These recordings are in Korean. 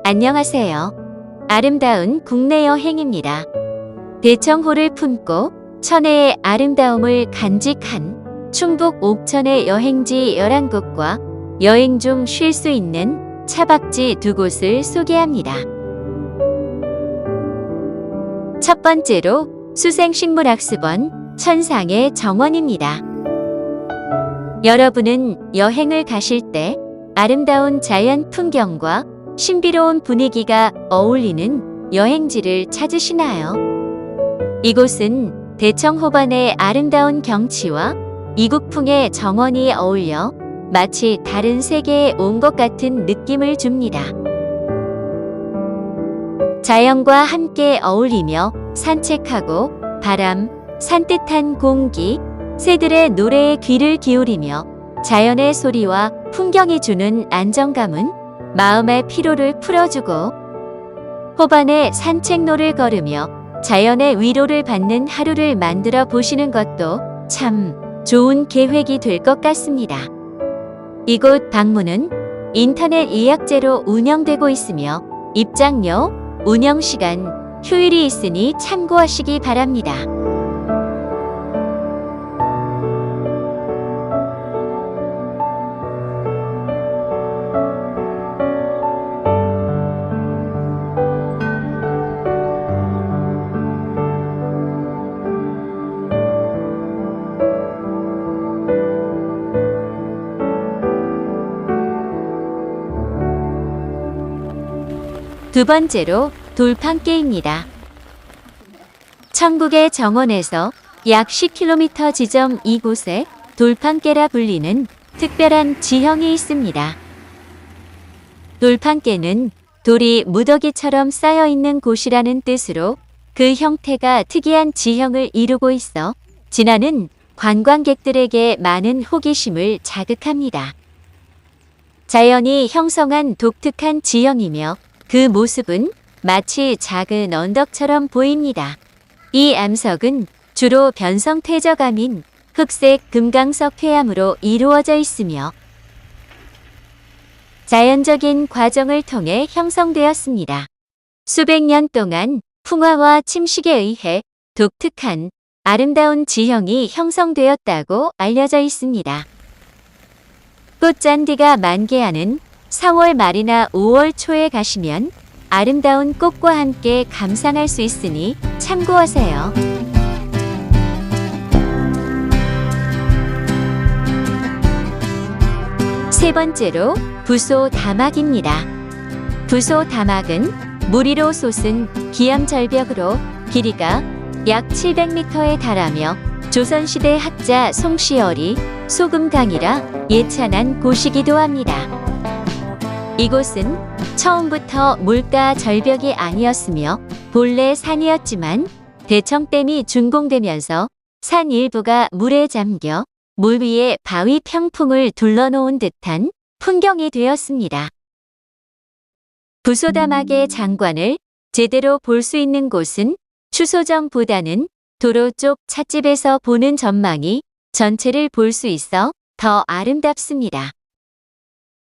안녕하세요. 아름다운 국내 여행입니다. 대청호를 품고 천혜의 아름다움을 간직한 충북 옥천의 여행지 11곳과 여행 중 쉴 수 있는 차박지 2곳을 소개합니다. 첫 번째로 수생식물학습원 천상의 정원입니다. 여러분은 여행을 가실 때 아름다운 자연 풍경과 신비로운 분위기가 어울리는 여행지를 찾으시나요? 이곳은 대청호반의 아름다운 경치와 이국풍의 정원이 어울려 마치 다른 세계에 온 것 같은 느낌을 줍니다. 자연과 함께 어울리며 산책하고 바람, 산뜻한 공기, 새들의 노래에 귀를 기울이며 자연의 소리와 풍경이 주는 안정감은 마음의 피로를 풀어주고 호반의 산책로를 걸으며 자연의 위로를 받는 하루를 만들어 보시는 것도 참 좋은 계획이 될 것 같습니다. 이곳 방문은 인터넷 예약제로 운영되고 있으며 입장료, 운영시간, 휴일이 있으니 참고하시기 바랍니다. 두 번째로 돌판께입니다. 천국의 정원에서 약 10km 지점 이곳에 돌판께라 불리는 특별한 지형이 있습니다. 돌판께는 돌이 무더기처럼 쌓여 있는 곳이라는 뜻으로 그 형태가 특이한 지형을 이루고 있어 지나는 관광객들에게 많은 호기심을 자극합니다. 자연이 형성한 독특한 지형이며 그 모습은 마치 작은 언덕처럼 보입니다. 이 암석은 주로 변성 퇴적암인 흑색 금강석 퇴암으로 이루어져 있으며 자연적인 과정을 통해 형성되었습니다. 수백 년 동안 풍화와 침식에 의해 독특한 아름다운 지형이 형성되었다고 알려져 있습니다. 꽃잔디가 만개하는 4월 말이나 5월 초에 가시면 아름다운 꽃과 함께 감상할 수 있으니 참고하세요. 세 번째로 부소 다막입니다. 부소 다막은 물 위로 솟은 기암절벽으로 길이가 약 700m에 달하며 조선시대 학자 송시열이 소금강이라 예찬한 곳이기도 합니다. 이곳은 처음부터 물가 절벽이 아니었으며 본래 산이었지만 대청댐이 준공되면서 산 일부가 물에 잠겨 물 위에 바위 평풍을 둘러놓은 듯한 풍경이 되었습니다. 부소다막의 장관을 제대로 볼 수 있는 곳은 추소정보다는 도로 쪽 찻집에서 보는 전망이 전체를 볼 수 있어 더 아름답습니다.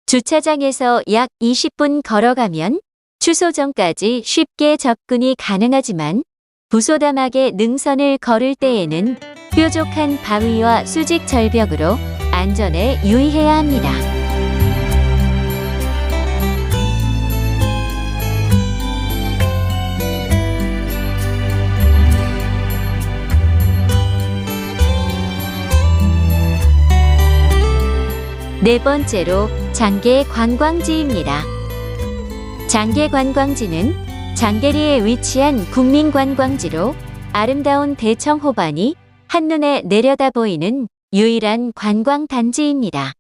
주차장에서 약 20분 걸어가면 추소정까지 쉽게 접근이 가능하지만 부소다막의 능선을 걸을 때에는 뾰족한 바위와 수직 절벽으로 안전에 유의해야 합니다. 네 번째로 장계 관광지입니다. 장계 관광지는 장계리에 위치한 국민관광지로 아름다운 대청호반이 한눈에 내려다 보이는 유일한 관광단지입니다.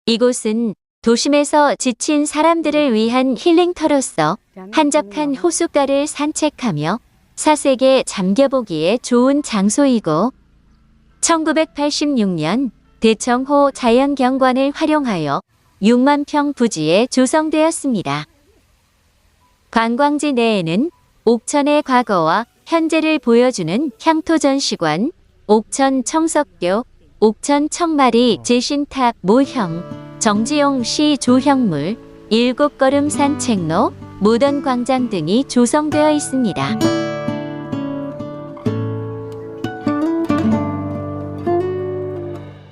이곳은 도심에서 지친 사람들을 위한 힐링터로서 한적한 호숫가를 산책하며 사색에 잠겨보기에 좋은 장소이고 1986년 대청호 자연경관을 활용하여 6만 평 부지에 조성되었습니다. 관광지 내에는 옥천의 과거와 현재를 보여주는 향토전시관, 옥천 청석교, 옥천 청마리 제신탑 모형, 정지용 시 조형물, 7걸음 산책로, 모던 광장 등이 조성되어 있습니다.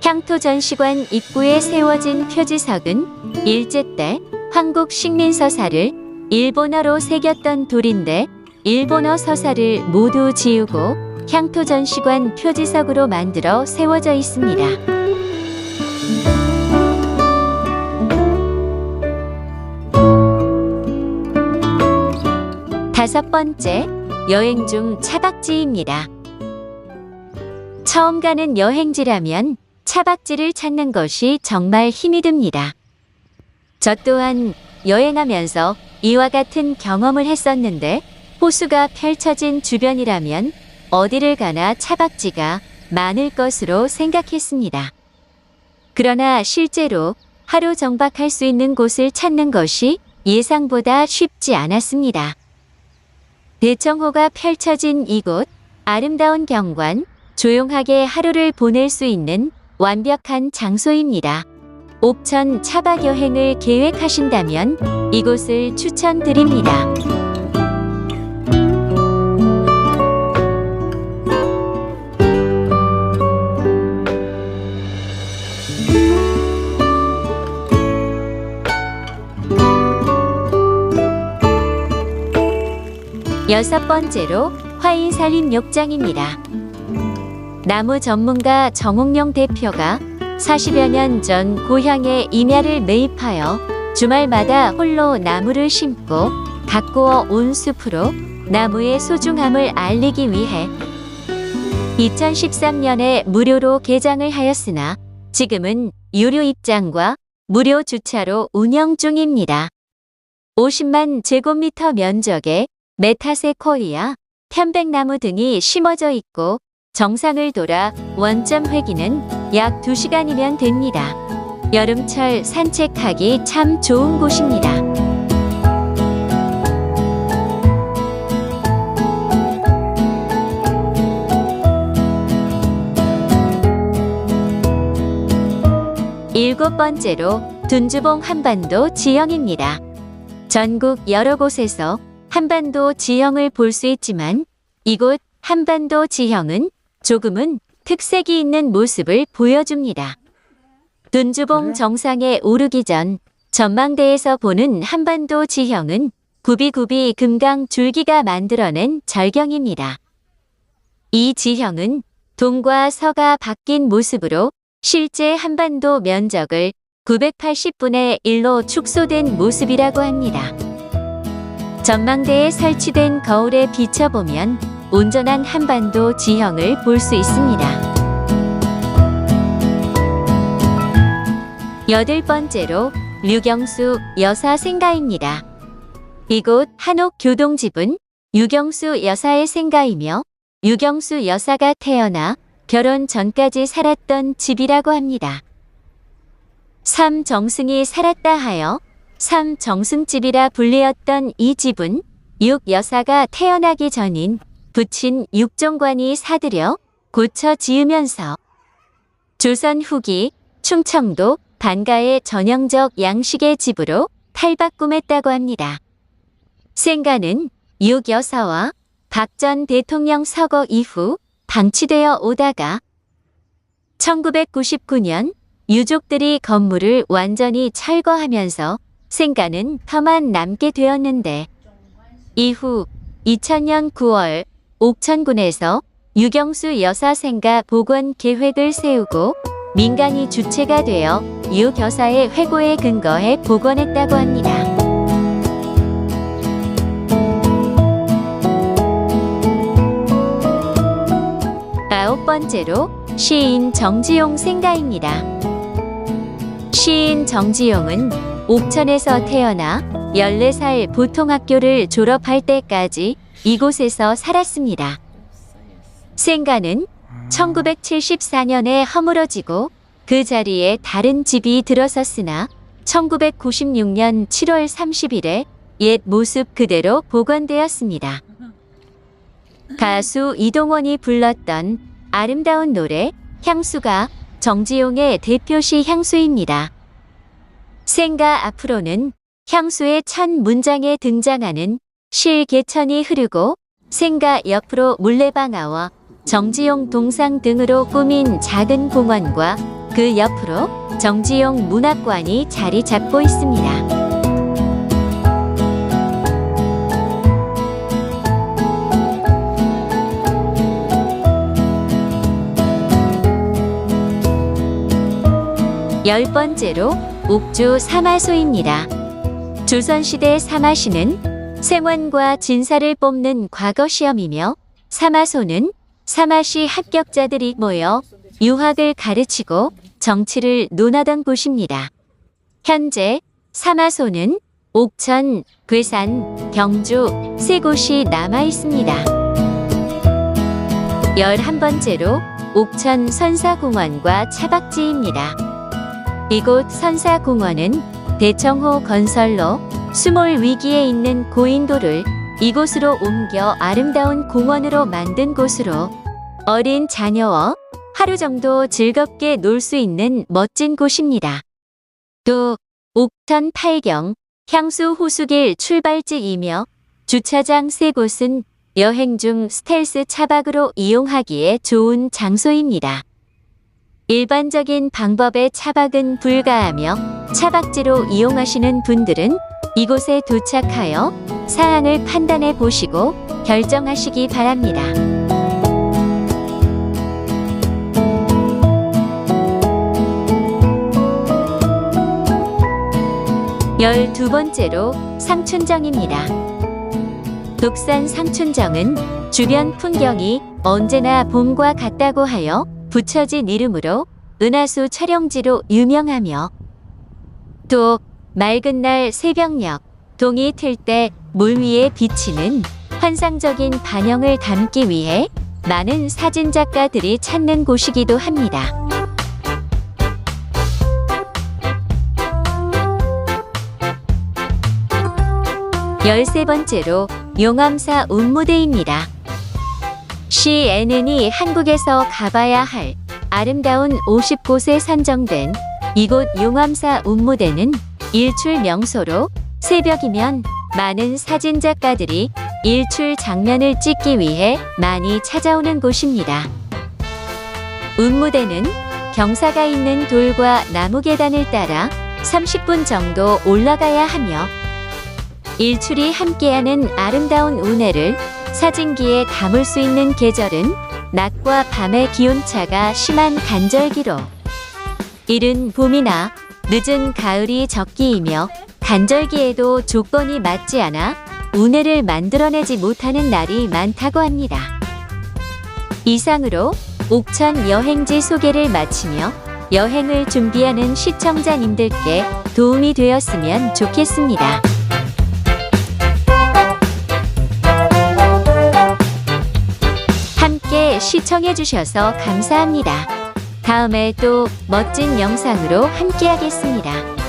향토전시관 입구에 세워진 표지석은 일제 때 한국 식민서사를 일본어로 새겼던 돌인데 일본어 서사를 모두 지우고 향토전시관 표지석으로 만들어 세워져 있습니다. 다섯 번째, 여행 중 차박지입니다. 처음 가는 여행지라면 차박지를 찾는 것이 정말 힘이 듭니다. 저 또한 여행하면서 이와 같은 경험을 했었는데 호수가 펼쳐진 주변이라면 어디를 가나 차박지가 많을 것으로 생각했습니다. 그러나 실제로 하루 정박할 수 있는 곳을 찾는 것이 예상보다 쉽지 않았습니다. 대청호가 펼쳐진 이곳, 아름다운 경관, 조용하게 하루를 보낼 수 있는 완벽한 장소입니다. 옥천 차박 여행을 계획하신다면 이곳을 추천드립니다. 여섯 번째로 화인산림욕장입니다. 나무 전문가 정옥룡 대표가 40여 년 전 고향에 임야를 매입하여 주말마다 홀로 나무를 심고 가꾸어 온 숲으로 나무의 소중함을 알리기 위해 2013년에 무료로 개장을 하였으나 지금은 유료 입장과 무료 주차로 운영 중입니다. 50만 제곱미터 면적에 메타세코이아, 편백나무 등이 심어져 있고 정상을 돌아 원점 회기는 약 2시간이면 됩니다. 여름철 산책하기 참 좋은 곳입니다. 일곱 번째로 둔주봉 한반도 지형입니다. 전국 여러 곳에서 한반도 지형을 볼 수 있지만 이곳 한반도 지형은 조금은 특색이 있는 모습을 보여줍니다. 둔주봉 정상에 오르기 전 전망대에서 보는 한반도 지형은 구비구비 금강 줄기가 만들어낸 절경입니다. 이 지형은 동과 서가 바뀐 모습으로 실제 한반도 면적을 980분의 1로 축소된 모습이라고 합니다. 전망대에 설치된 거울에 비춰보면 온전한 한반도 지형을 볼 수 있습니다. 여덟 번째로 류경수 여사 생가입니다. 이곳 한옥 교동집은 유경수 여사의 생가이며 유경수 여사가 태어나 결혼 전까지 살았던 집이라고 합니다. 삼정승이 살았다 하여 삼정승집이라 불리었던 이 집은 육 여사가 태어나기 전인 부친 육종관이 사들여 고쳐 지으면서 조선 후기 충청도 반가의 전형적 양식의 집으로 탈바꿈했다고 합니다. 생가는 육 여사와 박 전 대통령 서거 이후 방치되어 오다가 1999년 유족들이 건물을 완전히 철거하면서 생가는 터만 남게 되었는데 이후 2000년 9월 옥천군에서 유경수 여사 생가 복원 계획을 세우고 민간이 주체가 되어 유 여사의 회고에 근거해 복원했다고 합니다. 아홉 번째로 시인 정지용 생가입니다. 시인 정지용은 옥천에서 태어나 14살 보통학교를 졸업할 때까지 이곳에서 살았습니다. 생가는 1974년에 허물어지고 그 자리에 다른 집이 들어섰으나 1996년 7월 30일에 옛 모습 그대로 복원되었습니다. 가수 이동원이 불렀던 아름다운 노래 향수가 정지용의 대표시 향수입니다. 생가 앞으로는 향수의 첫 문장에 등장하는 실개천이 흐르고 생가 옆으로 물레방아와 정지용 동상 등으로 꾸민 작은 공원과 그 옆으로 정지용 문학관이 자리 잡고 있습니다. 열 번째로 옥주 사마소입니다. 조선시대 사마시는 생원과 진사를 뽑는 과거 시험이며 사마소는 사마시 합격자들이 모여 유학을 가르치고 정치를 논하던 곳입니다. 현재 사마소는 옥천, 괴산, 경주 세 곳이 남아 있습니다. 11번째로 옥천 선사공원과 차박지입니다. 이곳 선사공원은 대청호 건설로 수몰 위기에 있는 고인돌을 이곳으로 옮겨 아름다운 공원으로 만든 곳으로 어린 자녀와 하루 정도 즐겁게 놀 수 있는 멋진 곳입니다. 또 옥천 팔경 향수 호수길 출발지이며 주차장 세 곳은 여행 중 스텔스 차박으로 이용하기에 좋은 장소입니다. 일반적인 방법의 차박은 불가하며 차박지로 이용하시는 분들은 이곳에 도착하여 사항을 판단해 보시고 결정하시기 바랍니다. 12번째로 상춘정입니다. 독산 상춘정은 주변 풍경이 언제나 봄과 같다고 하여 붙여진 이름으로 은하수 촬영지로 유명하며 또 맑은 날 새벽녘 동이 틀 때 물 위에 비치는 환상적인 반영을 담기 위해 많은 사진작가들이 찾는 곳이기도 합니다. 열세 번째로 용암사 운무대입니다. CNN이 한국에서 가봐야 할 아름다운 50곳에 선정된 이곳 용암사 운무대는 일출 명소로 새벽이면 많은 사진작가들이 일출 장면을 찍기 위해 많이 찾아오는 곳입니다. 운무대는 경사가 있는 돌과 나무 계단을 따라 30분 정도 올라가야 하며 일출이 함께하는 아름다운 운해를 사진기에 담을 수 있는 계절은 낮과 밤의 기온차가 심한 간절기로 이른 봄이나 늦은 가을이 적기이며 간절기에도 조건이 맞지 않아 운해를 만들어내지 못하는 날이 많다고 합니다. 이상으로 옥천 여행지 소개를 마치며 여행을 준비하는 시청자님들께 도움이 되었으면 좋겠습니다. 함께 시청해주셔서 감사합니다. 다음에 또 멋진 영상으로 함께하겠습니다.